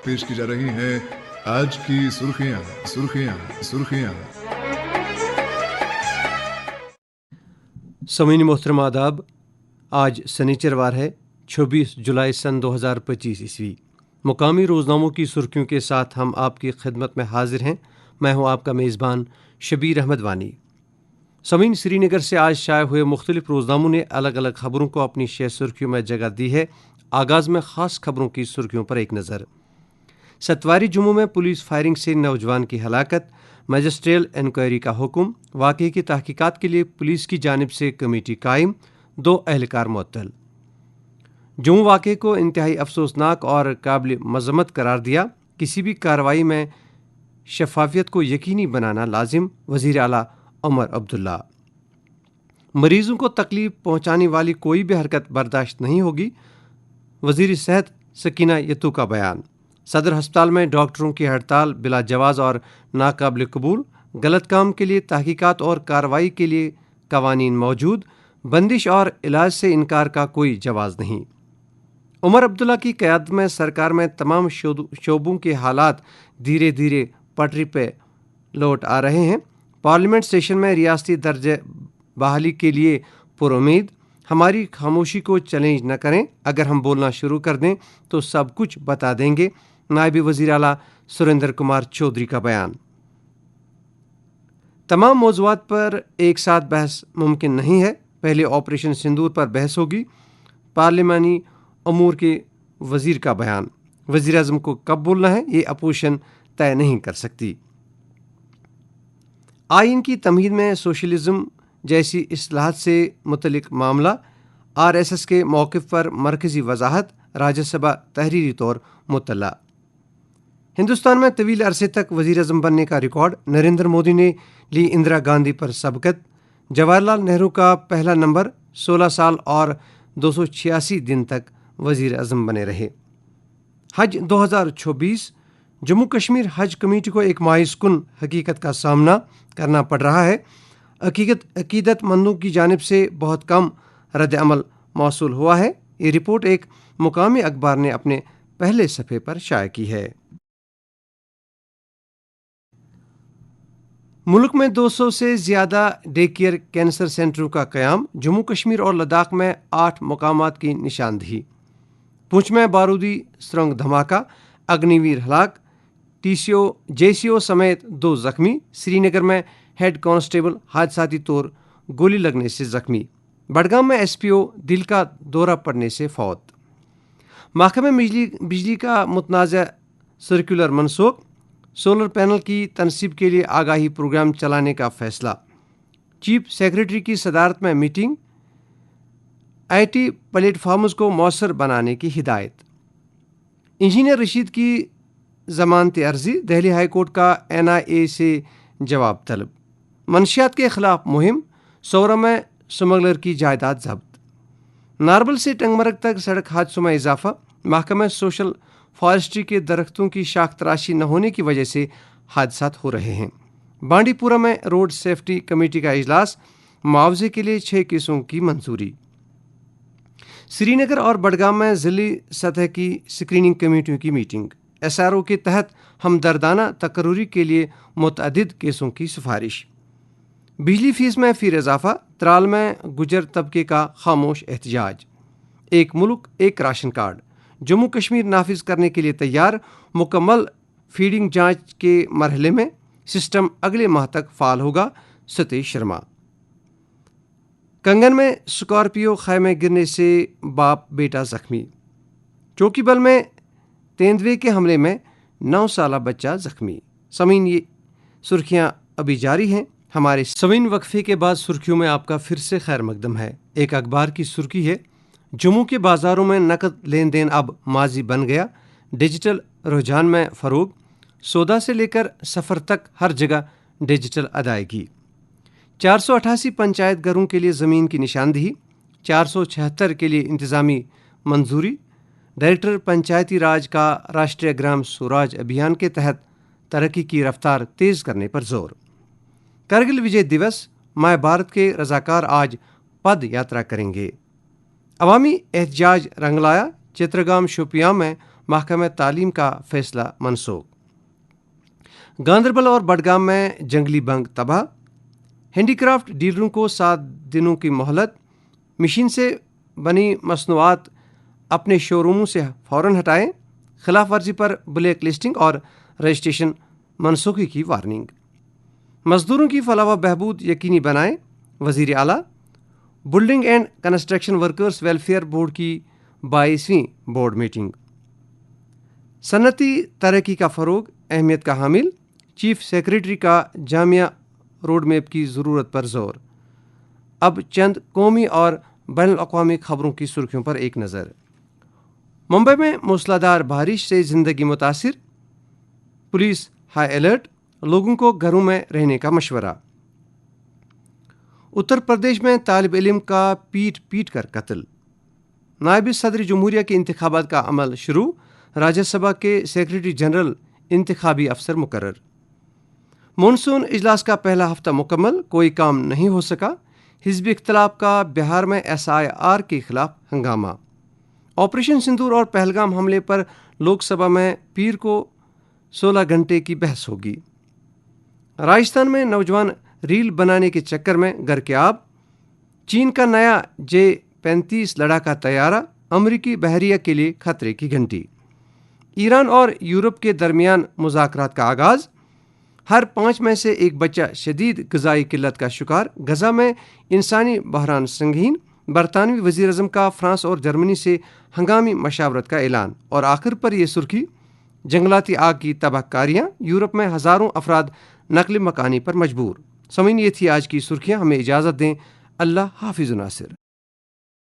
پیش کی جا رہی ہیں آج کی سرخیاں. سامعین محترم آداب. آج سنیچروار ہے 26 جولائی سن 2025 عیسوی. مقامی روزناموں کی سرخیوں کے ساتھ ہم آپ کی خدمت میں حاضر ہیں. میں ہوں آپ کا میزبان شبیر احمد وانی. سامعین، سری نگر سے آج شائع ہوئے مختلف روزناموں نے الگ الگ خبروں کو اپنی 6 سرخیوں میں جگہ دی ہے. آغاز میں خاص خبروں کی سرخیوں پر ایک نظر. ستواری جموں میں پولیس فائرنگ سے نوجوان کی ہلاکت، میجسٹریل انکوائری کا حکم. واقعے کی تحقیقات کے لیے پولیس کی جانب سے کمیٹی قائم، 2 اہلکار معطل. جموں واقعے کو انتہائی افسوسناک اور قابل مذمت قرار دیا. کسی بھی کارروائی میں شفافیت کو یقینی بنانا لازم، وزیر اعلیٰ عمر عبداللہ. مریضوں کو تکلیف پہنچانے والی کوئی بھی حرکت برداشت نہیں ہوگی، وزیر صحت سکینہ یتو کا بیان. صدر ہسپتال میں ڈاکٹروں کی ہڑتال بلا جواز اور ناقابل قبول. غلط کام کے لیے تحقیقات اور کارروائی کے لیے قوانین موجود، بندش اور علاج سے انکار کا کوئی جواز نہیں. عمر عبداللہ کی قیادت میں سرکار میں تمام شعبوں کے حالات دھیرے دھیرے پٹری پہ لوٹ آ رہے ہیں. پارلیمنٹ سیشن میں ریاستی درجے بحالی کے لیے پر امید. ہماری خاموشی کو چیلنج نہ کریں، اگر ہم بولنا شروع کر دیں تو سب کچھ بتا دیں گے. نائب وزیر اعلیٰ سریندر کمار چودھری کا بیان. تمام موضوعات پر ایک ساتھ بحث ممکن نہیں ہے. پہلے آپریشن سندور پر بحث ہوگی. پارلیمانی امور کے وزیر کا بیان. وزیر اعظم کو کب بولنا ہے یہ اپوزیشن طے نہیں کر سکتی. آئین کی تمہید میں سوشلزم جیسی اصلاحات سے متعلق معاملہ، RSS کے موقف پر مرکزی وضاحت. راجیہ سبھا تحریری طور مطلع. ہندوستان میں طویل عرصے تک وزیر اعظم بننے کا ریکارڈ. نریندر مودی نے لی اندرا گاندھی پر سبقت. جواہر لال نہرو کا پہلا نمبر 16 سال اور 286 دن تک وزیر اعظم بنے رہے. حج 2026. جموں کشمیر حج کمیٹی کو ایک مایوس کن حقیقت کا سامنا کرنا پڑ رہا ہے. عقیدت مندوں کی جانب سے بہت کم رد عمل موصول ہوا ہے. یہ رپورٹ ایک مقامی اخبار نے اپنے پہلے صفحے پر شائع کی ہے. ملک میں 200 سے زیادہ ڈے کیئر کینسر سینٹروں کا قیام. جموں کشمیر اور لداخ میں 8 مقامات کی نشاندہی. پونچھ میں بارودی سرنگ دھماکہ، اگنی ویر ہلاک، JCO سمیت 2 زخمی. سری نگر میں ہیڈ کانسٹیبل حادثاتی طور گولی لگنے سے زخمی. بڈگام میں SPO دل کا دورہ پڑنے سے فوت. محکمہ بجلی کا متنازع سرکولر منسوخ. سولر پینل کی تنصیب کے لیے آگاہی پروگرام چلانے کا فیصلہ. چیف سیکرٹری کی صدارت میں میٹنگ. IT پلیٹ فارمز کو مؤثر بنانے کی ہدایت. انجینئر رشید کی ضمانت عرضی. دہلی ہائی کورٹ کا NIA سے جواب طلب. منشیات کے خلاف مہم. سورا میں سمگلر کی جائیداد ضبط. ناربل سے ٹنگمرگ تک سڑک حادثوں میں اضافہ. محکمہ سوشل فارسٹری کے درختوں کی شاخ تراشی نہ ہونے کی وجہ سے حادثات ہو رہے ہیں. بانڈی پورہ میں روڈ سیفٹی کمیٹی کا اجلاس. معاوضے کے لیے 6 کیسوں کی منظوری. سری نگر اور بڈگام میں ضلعی سطح کی اسکریننگ کمیٹیوں کی میٹنگ. SRO کے تحت ہمدردانہ تقرری کے لیے متعدد کیسوں کی سفارش. بجلی فیس میں پھر اضافہ. ترال میں گجر طبقے کا خاموش احتجاج. ایک ملک ایک راشن کارڈ. جموں کشمیر نافذ کرنے کے لیے تیار. مکمل فیڈنگ جانچ کے مرحلے میں. سسٹم اگلے ماہ تک فعال ہوگا. ستیش شرما. کنگن میں اسکارپیو خیمے گرنے سے باپ بیٹا زخمی. چوکی بل میں تیندوے کے حملے میں 9 سالہ بچہ زخمی. سامعین، یہ سرخیاں ابھی جاری ہیں. ہمارے سامعین، وقفے کے بعد سرخیوں میں آپ کا پھر سے خیر مقدم ہے. ایک اخبار کی سرخی ہے: جموں کے بازاروں میں نقد لین دین اب ماضی بن گیا. ڈیجیٹل رجحان میں فروغ. سودا سے لے کر سفر تک ہر جگہ ڈیجیٹل ادائیگی. 488 پنچایت گھروں کے لیے زمین کی نشاندہی. 476 کے لیے انتظامی منظوری. ڈائریکٹر پنچایتی راج کا راشٹریہ گرام سوراج ابھیان کے تحت ترقی کی رفتار تیز کرنے پر زور. کرگل وجے دیوس. مائے بھارت کے رضاکار آج پد یاترا کریں گے. عوامی احتجاج رنگ لایا. چترگام شوپیاں میں محکمہ تعلیم کا فیصلہ منسوخ۔ گاندربل اور بڈگام میں جنگلی بنگ تباہ، ہینڈی کرافٹ ڈیلروں کو 7 دنوں کی مہلت، مشین سے بنی مصنوعات اپنے شو روموں سے فوراً ہٹائیں، خلاف ورزی پر بلیک لسٹنگ اور رجسٹریشن منسوخی کی وارننگ۔ مزدوروں کی فلاح و بہبود یقینی بنائیں، وزیر اعلیٰ۔ Building and construction workers welfare board کی 22ویں بورڈ میٹنگ۔ صنعتی ترقی کا فروغ اہمیت کا حامل، چیف سیکریٹری کا جامعہ روڈ میپ کی ضرورت پر زور۔ اب چند قومی اور بین الاقوامی خبروں کی سرخیوں پر ایک نظر۔ ممبئی میں موسلا دھار بارش سے زندگی متاثر، پولیس ہائی الرٹ، لوگوں کو گھروں میں رہنے کا مشورہ۔ اتر پردیش میں طالب علم کا پیٹ کر قتل۔ نائب صدر جمہوریہ کے انتخابات کا عمل شروع، راجیہ سبھا کے سیکریٹری جنرل انتخابی افسر مقرر۔ مونسون اجلاس کا پہلا ہفتہ مکمل، کوئی کام نہیں ہو سکا، حزبی اختلاف کا بہار میں SIR کے خلاف ہنگامہ۔ آپریشن سندور اور پہلگام حملے پر لوک سبھا میں پیر کو 16 گھنٹے کی بحث ہوگی۔ راجستھان میں نوجوان ریل بنانے کے چکر میں گر کے آب، چین کا نیا J-35 لڑاکا طیارہ امریکی بحریہ کے لیے خطرے کی گھنٹی۔ ایران اور یورپ کے درمیان مذاکرات کا آغاز، ہر 5 میں سے ایک بچہ شدید غذائی قلت کا شکار، غزہ میں انسانی بحران سنگین، برطانوی وزیر اعظم کا فرانس اور جرمنی سے ہنگامی مشاورت کا اعلان، اور آخر پر یہ سرخی، جنگلاتی آگ کی تباہ کاریاں، یورپ میں ہزاروں افراد نقل مکانی پر مجبور۔ سامعین، یہ تھی آج کی سرخیاں، ہمیں اجازت دیں، اللہ حافظ ناصر۔